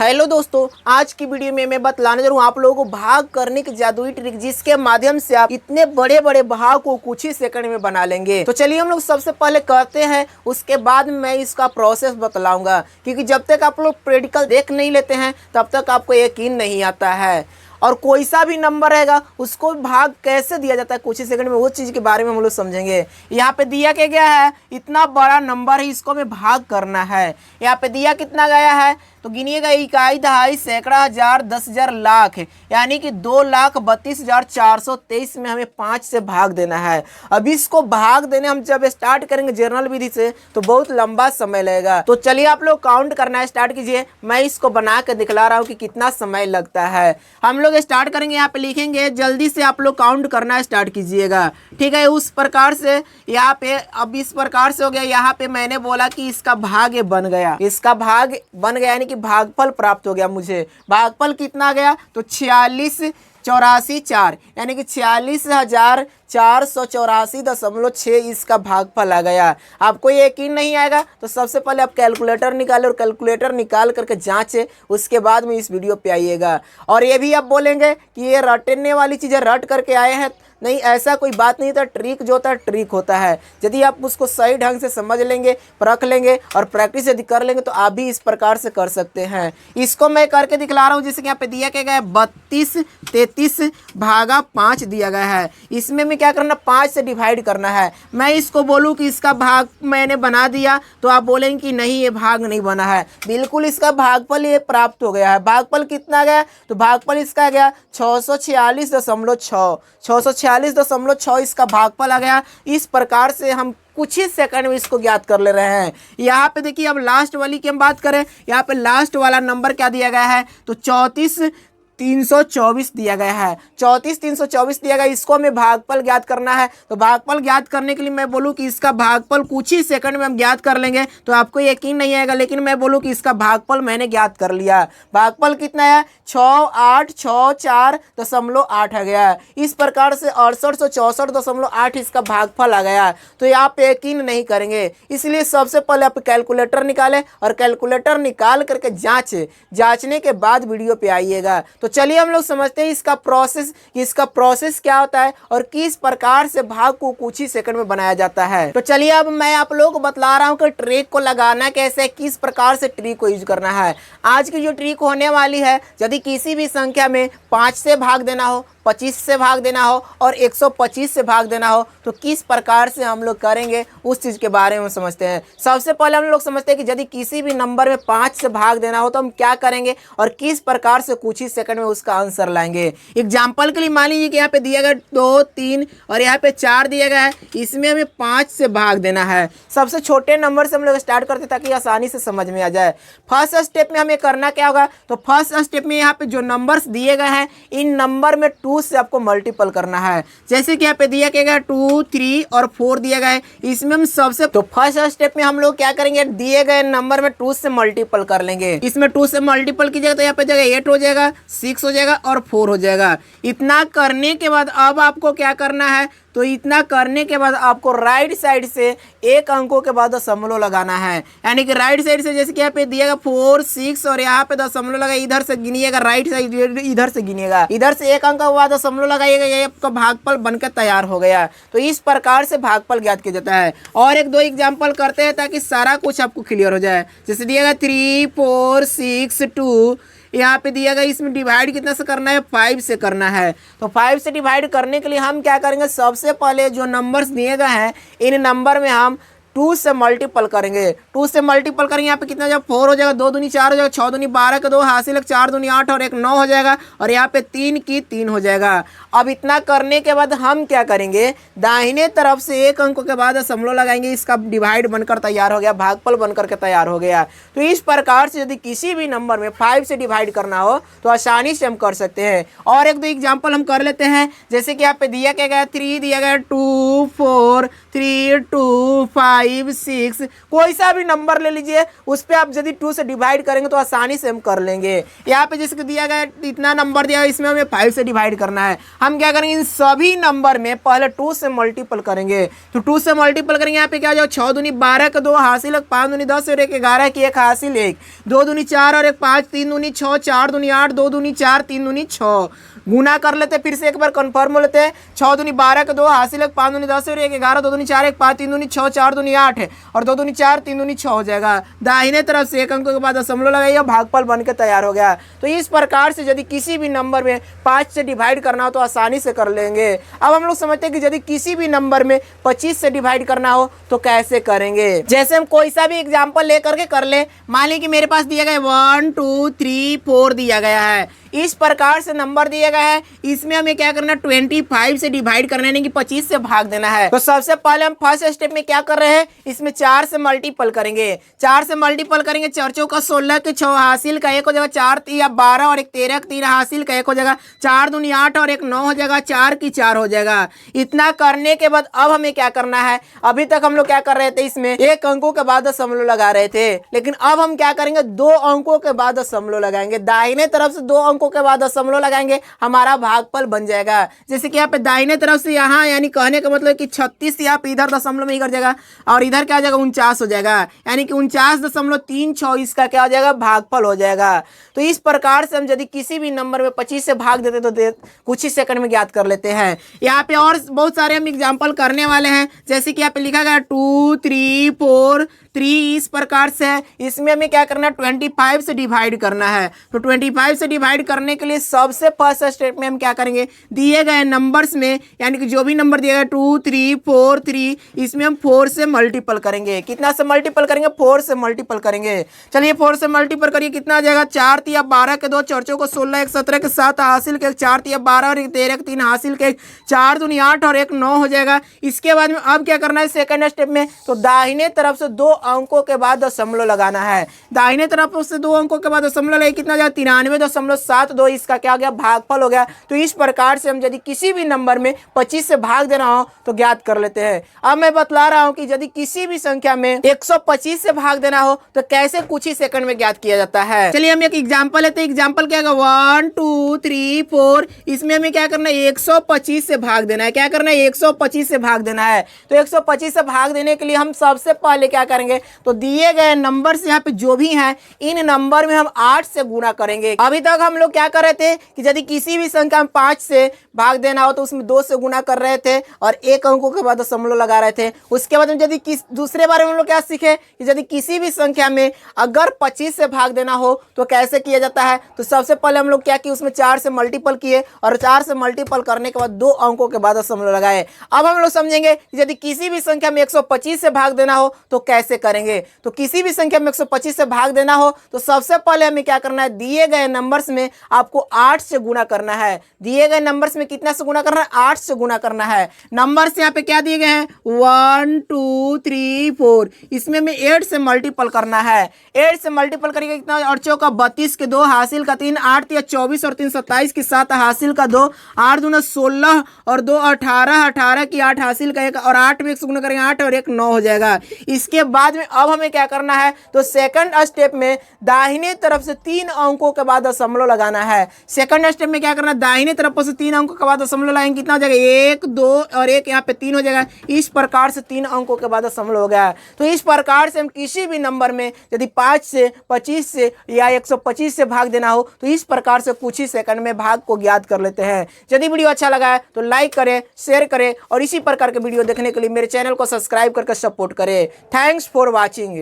Hello दोस्तों, आज की वीडियो में मैं बतलाने जा रहा हूँ आप लोगों को भाग करने की जादुई ट्रिक, जिसके माध्यम से आप इतने बड़े बड़े भाग को कुछ ही सेकंड में बना लेंगे। तो चलिए हम लोग सबसे पहले करते हैं, उसके बाद मैं इसका प्रोसेस बतलाऊंगा, क्योंकि जब तक आप लोग प्रैक्टिकल देख नहीं लेते हैं तब तक आपको यकीन नहीं आता है। और कोई सा भी नंबर रहेगा उसको भाग कैसे दिया जाता है कुछ ही सेकंड में, वो चीज़ के बारे में हम लोग समझेंगे। यहाँ पे दिया क्या गया है, इतना बड़ा नंबर है, इसको हमें भाग करना है। यहाँ पे दिया कितना गया है, तो गिनिएगा, इकाई, दहाई, सैकड़ा, हजार, 10,000, लाख, यानी कि 2,32,423 में हमें 5 से भाग देना है। अब इसको भाग देने हम जब स्टार्ट करेंगे जनरल विधि से तो बहुत लंबा समय लगेगा। तो चलिए आप लोग काउंट करना स्टार्ट कीजिए, मैं इसको बना के दिखला रहा हूँ कि कितना समय लगता है। हम लोग स्टार्ट करेंगे, यहाँ पे लिखेंगे, जल्दी से आप लोग काउंट करना स्टार्ट कीजिएगा, ठीक है। उस प्रकार से यहाँ पे अब इस प्रकार से हो गया। यहाँ पे मैंने बोला कि इसका भाग ये बन गया, इसका भाग बन गया, यानी कि भागफल प्राप्त हो गया मुझे। भागफल कितना गया, तो 46,84,4, यानी कि 46,484.6 इसका भागफल आ गया। आपको यकीन नहीं आएगा तो सबसे पहले आप कैलकुलेटर निकालें और कैलकुलेटर निकाल करके जांचें, उसके बाद में इस वीडियो पे आइएगा। और ये भी आप बोलेंगे कि ये रटने वाली चीज़ें रट करके आए हैं, नहीं, ऐसा कोई बात नहीं था। ट्रिक जो होता है ट्रिक होता है, यदि आप उसको सही ढंग से समझ लेंगे, परख लेंगे और प्रैक्टिस यदि कर लेंगे तो आप भी इस प्रकार से कर सकते हैं। इसको मैं करके दिखला रहा हूँ। जैसे कि यहाँ पे दिया क्या गया है, 32,33/5 दिया गया है। इसमें मैं क्या करना, 5 से डिवाइड करना है। मैं इसको बोलूँ कि इसका भाग मैंने बना दिया तो आप बोलेंगे कि नहीं, ये भाग नहीं बना है। बिल्कुल इसका भागफल ये प्राप्त हो गया है। भागफल कितना गया, तो भागफल इसका गया 646.6, 646.6 इसका भागफल आ गया। इस प्रकार से हम कुछ ही सेकंड में इसको ज्ञात कर ले रहे हैं। यहाँ पे देखिए, अब लास्ट वाली की हम बात करें, यहाँ पे लास्ट वाला नंबर क्या दिया गया है, तो 34,324 दिया गया है। 34,324 दिया गया, इसको हमें भागफल ज्ञात करना है। तो भागफल ज्ञात करने के लिए मैं बोलूँ कि इसका भागफल कुछ ही सेकंड में हम ज्ञात कर लेंगे तो आपको यकीन नहीं आएगा, लेकिन मैं बोलूँ कि इसका भागफल मैंने ज्ञात कर लिया। भागफल कितना है, 6864.8 आ गया। इस प्रकार से 6864.8 इसका भागफल आ गया। तो आप यकीन नहीं करेंगे, इसलिए सबसे पहले आप कैलकुलेटर निकालें और कैलकुलेटर निकाल करके जांचने के बाद वीडियो पे आइएगा। तो चलिए हम लोग समझते हैं इसका प्रोसेस क्या होता है और किस प्रकार से भाग को कुछ ही सेकंड में बनाया जाता है। तो चलिए अब मैं आप लोगों को बतला रहा हूं कि ट्रिक को लगाना कैसे, किस प्रकार से ट्रिक को यूज करना है। आज की जो ट्रिक होने वाली है, यदि किसी भी संख्या में 5 से भाग देना हो, 25 से भाग देना हो और 125 से भाग देना हो तो किस प्रकार से हम लोग करेंगे, उस चीज़ के बारे में समझते हैं। सबसे पहले हम लोग समझते हैं कि यदि किसी भी नंबर में 5 से भाग देना हो तो हम क्या करेंगे और किस प्रकार से कुछ ही सेकंड में उसका आंसर लाएंगे। एग्जाम्पल के लिए मान लीजिए कि यहाँ पे दिया गया 2, 3 और यहाँ पे 4 दिया गया है, इसमें हमें 5 से भाग देना है। सबसे छोटे नंबर से हम लोग स्टार्ट करते हैं ताकि आसानी से समझ में आ जाए। फर्स्ट स्टेप में हमें करना क्या होगा, तो फर्स्ट स्टेप में यहाँ पे जो नंबर्स दिए गए हैं, इन नंबर में 2 से आपको मल्टीपल करना है। जैसे कि यहाँ पे दिया गया 2, 3 और 4 दिया गया है, इसमें हम सबसे तो फर्स्ट स्टेप में हम लोग क्या करेंगे, दिए गए नंबर में 2 से मल्टीपल कर लेंगे। इसमें 2 से मल्टीपल कीजिएगा तो यहाँ पे जगह 8 हो जाएगा, 6 हो जाएगा और 4 हो जाएगा। इतना करने के बाद अब आपको क्या करना है, तो इतना करने के बाद आपको राइट साइड से एक अंकों के बाद दशमलव लगाना है। यानी कि राइट साइड से, जैसे कि यहाँ पे दिएगा 4, 6 और यहाँ पे दशमलव लगा, इधर से गिनिएगा, राइट साइड इधर से गिनिएगा, इधर से एक अंक के बाद दशमलव लगाइएगा, ये आपका भागफल बनकर तैयार हो गया। तो इस प्रकार से भागफल ज्ञात किया जाता है। और 1-2 एग्जाम्पल करते हैं ताकि सारा कुछ आपको क्लियर हो जाए। जैसे दिएगा 3, 4, 6, 2, यहाँ पे दिया गया, इसमें डिवाइड कितना से करना है, 5 से करना है। तो 5 से डिवाइड करने के लिए हम क्या करेंगे, सबसे पहले जो नंबर्स दिए गए हैं इन नंबर में हम 2 से मल्टीपल करेंगे। 2 से मल्टीपल करेंगे, यहाँ पे कितना हो जाएगा, 4 हो जाएगा, 2 दूनी 4 हो जाएगा, 6 दूनी 12 के 2 हासिल, 4 दूनी 8 और 1 9 हो जाएगा और यहाँ पे 3 की 3 हो जाएगा। अब इतना करने के बाद हम क्या करेंगे, दाहिने तरफ से एक अंक के बाद दशमलव लगाएंगे, इसका डिवाइड बनकर तैयार हो गया, भागफल बनकर के तैयार हो गया। तो इस प्रकार से यदि किसी भी नंबर में 5 से डिवाइड करना हो तो आसानी से हम कर सकते हैं। और 1-2 एग्जाम्पल हम कर लेते हैं। जैसे कि यहाँ पे दिया क्या गया, 3 दिया गया, 2, 4, 3, 2, 5 5 6 कोई सा भी नंबर ले लीजिए, उस पर आप यदि 2 से डिवाइड करेंगे तो आसानी से हम कर लेंगे। यहाँ पे जैसे दिया गया इतना नंबर दिया है, इसमें हमें 5 से डिवाइड करना है। हम क्या करेंगे, इन सभी नंबर में पहले 2 से मल्टीपल करेंगे। तो 2 से मल्टीपल करेंगे, यहाँ पे क्या हो जाएगा 6 दूनी 12 का 2 हासिल 1, 5 दूनी 10 और 1 11 की 1 हासिल 1, 2 दूनी 4 और 1 5, 3 दूनी 6, 4 दूनी 8, 2 दूनी 4, 3 दूनी 6। गुना कर लेते हैं, फिर से एक बार कंफर्म हो लेते हैं। 6 दूनी 12 का 2 हासिल 1, 5 दूनी 10 और 1 11, 2 दूनी 4 1 5, 3 दूनी 6, 4 दूनी 8 है और 2 दूनी 4, 3 दूनी 6 हो जाएगा। दाहिने तरफ से एक अंकों के बाद दशमलव लगाइए, भागफल बनकर तैयार हो गया। तो इस प्रकार से यदि किसी भी नंबर में 5 से डिवाइड करना हो तो आसानी से कर लेंगे। अब हम लोग समझते हैं कि यदि किसी भी नंबर में 25 से डिवाइड करना हो तो कैसे करेंगे। जैसे हम कोई सा भी एग्जाम्पल लेकर के कर ले, मान लीजिए कि मेरे पास दिया गया 1 2 3 4 दिया गया है, इस प्रकार से नंबर दिया गया है। इसमें हमें क्या करना है, 25 से डिवाइड करना है, यानी कि 25 से भाग देना है। तो सबसे पहले हम फर्स्ट स्टेप में क्या कर रहे हैं, इसमें 4 से मल्टीपल करेंगे। 4 से मल्टीपल करेंगे, 4 चौका 16 के 6 हासिल का 1 हो जाएगा, 4 या 12 और 1 13 3 हासिल का 1 हो जाएगा, 4 दूनी 8 और 1 9 हो जाएगा, 4 की 4 हो जाएगा। इतना करने के बाद अब हमें क्या करना है, अभी तक हम लोग क्या कर रहे थे, इसमें एक अंकों के बाद दशमलव लगा रहे थे, लेकिन अब हम क्या करेंगे, 2 अंकों के बाद दशमलव लगाएंगे। दाहिने तरफ से 2 अंकों के बाद दशमलव लगाएंगे, हमारा भागफल बन जाएगा। जैसे कि यहाँ पे दाहिने तरफ से यहाँ, यानी कहने का मतलब कि 36 यहाँ पे इधर दशमलव में ही कर जाएगा और इधर क्या हो जाएगा 49 हो जाएगा, यानी कि 49.36 इसका क्या हो जाएगा, भागफल हो जाएगा। तो इस प्रकार से हम यदि किसी भी नंबर में 25 से भाग देते तो कुछ ही सेकंड में ज्ञात कर लेते हैं। यहाँ पे और बहुत सारे हम एग्जाम्पल करने वाले हैं, जैसे कि यहाँ पे लिखा गया 2 3 4 3 इस प्रकार से है। इसमें हमें क्या करना है, 25 से डिवाइड करना है। तो 25 से डिवाइड करने के लिए सबसे फर्स्ट स्टेप में हम क्या करेंगे, दिए गए नंबर्स में, यानी कि जो भी नंबर दिया गया 2 3 4 3, इसमें हम 4 से मल्टीपल करेंगे। कितना से मल्टीपल करेंगे, 4 से मल्टीपल करेंगे। चलिए 4 से मल्टीपल करिए, कितना आ जाएगा, 4 या 12 के 2, 4 को 16 1 17 के 7 हासिल के 4 या 12 और 1 13 3 हासिल के 4 दूनी 8 और 1 9 हो जाएगा। इसके बाद में अब क्या करना है सेकंड स्टेप में, तो दाहिने तरफ से 2 अंकों के बाद दशमलव लगाना है। दाहिने तरफ से 2 अंकों के बाद दशमलव लगे, कितना जाएगा 93.72, इसका क्या हो गया, भागफल हो गया। तो इस प्रकार से हम यदि किसी भी नंबर में 25 से भाग देना हो तो ज्ञात कर लेते हैं। अब मैं बतला रहा हूं कि यदि किसी भी संख्या में 125 से भाग देना हो तो कैसे कुछ ही सेकंड में ज्ञात किया जाता है। चलिए हम एक एग्जांपल लेते हैं। एग्जांपल क्या होगा, 1 2 3 4, इसमें हमें क्या करना है, 125 से भाग देना है। क्या करना है, 125 से भाग देना है। तो 125 से भाग देने के लिए हम सबसे पहले क्या करेंगे, तो दिए गए नंबर से यहाँ पे जो भी हैं, इन नंबर में हम 8 से गुणा करेंगे। अभी तक हम लोग क्या कर रहे थे कि यदि किसी भी संख्या में 5 से भाग देना हो तो उसमें 2 से गुणा कर रहे थे और 1 अंकों के बाद दशमलव लगा रहे थे। उसके बाद में यदि दूसरे बारे में हम लोग क्या सीखे कि यदि किसी भी संख्या में अगर 25 से भाग देना हो तो कैसे किया जाता है। तो सबसे पहले हम लोग क्या किए, उसमें 4 से मल्टीपल किए और 4 से मल्टीपल करने के बाद 2 अंकों के बाद दशमलव लगाए। अब हम लोग समझेंगे कि यदि किसी भी संख्या में 125 से भाग देना हो तो कैसे करेंगे। तो किसी भी संख्या में 125 से भाग देना हो तो सबसे पहले हमें क्या करना है, दिए गए नंबर्स में आपको 8 से गुणा करना है। दिए गए नंबर्स में कितना से गुणा करना है, 8 से गुणा करना है। नंबर्स यहाँ पे क्या दिए गए हैं, 1 2 3 4, इसमें हमें 8 से मल्टीपल करना है। 8 से मल्टीपल करिएगा, कितना, 8 चौका 32 के 2 हासिल का 3, 8 या 24 और 3 27 के 7 हासिल का 2, 8 दूना 16 और 2 18, 18 की 8 हासिल का 1 और 8 में 1 से गुणा करेंगे 8 और 1 9 हो जाएगा। इसके बाद में अब हमें क्या करना है, तो सेकंड स्टेप में दाहिने तरफ से 3 अंकों के बाद दशमलव लगाना है। सेकंड स्टेप में क्या करना है, दाहिने तरफ से 3 अंकों के बाद दशमलव लगाएंगे, कितना हो जाएगा, 1 2 और 1 यहाँ पे 3 हो जाएगा। इस प्रकार से 3 अंकों के बाद दशमलव हो गया। तो इस प्रकार से हम किसी भी नंबर में यदि 5 से 25 से या 125 से भाग देना हो तो इस प्रकार से कुछ ही सेकंड में भाग को ज्ञात कर लेते हैं। यदि वीडियो अच्छा लगा है तो लाइक करें, शेयर करें और इसी प्रकार के वीडियो देखने के लिए मेरे चैनल को सब्सक्राइब करके सपोर्ट करें। Thanks for watching.